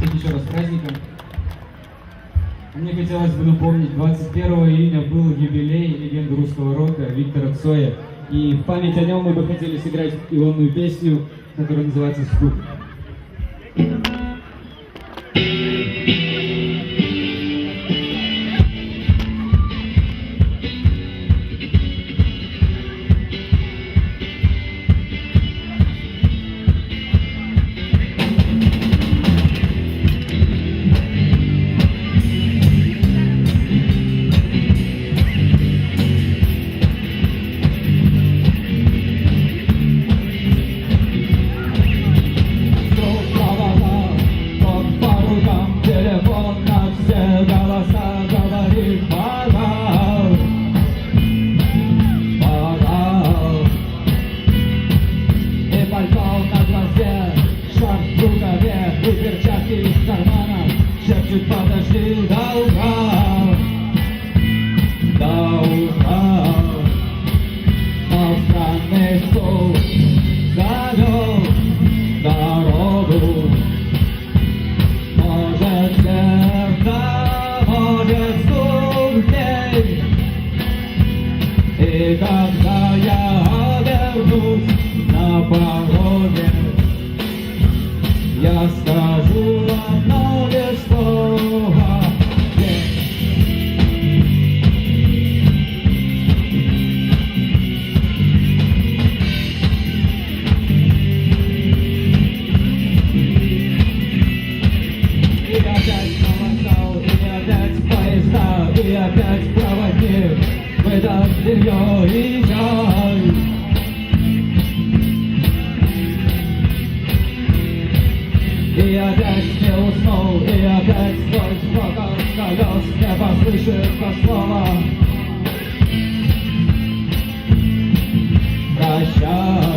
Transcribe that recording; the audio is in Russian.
Всех еще раз с праздником. Мне хотелось бы напомнить, 21 июня был юбилей легенды русского рока Виктора Цоя. И в память о нем мы бы хотели сыграть ионную песню, которая называется «Стук». Шепчет, подожди до утра, но странный стук зовет дорогу. Может сердце, может стук день. И когда я обернусь на пороге, я скажу одно лишь слово. И опять на вокзал, и опять поезда, и опять проводник выдаст белье и чай. И опять не уснул, и опять сквозь рокот колес не послышится слова. Прощай.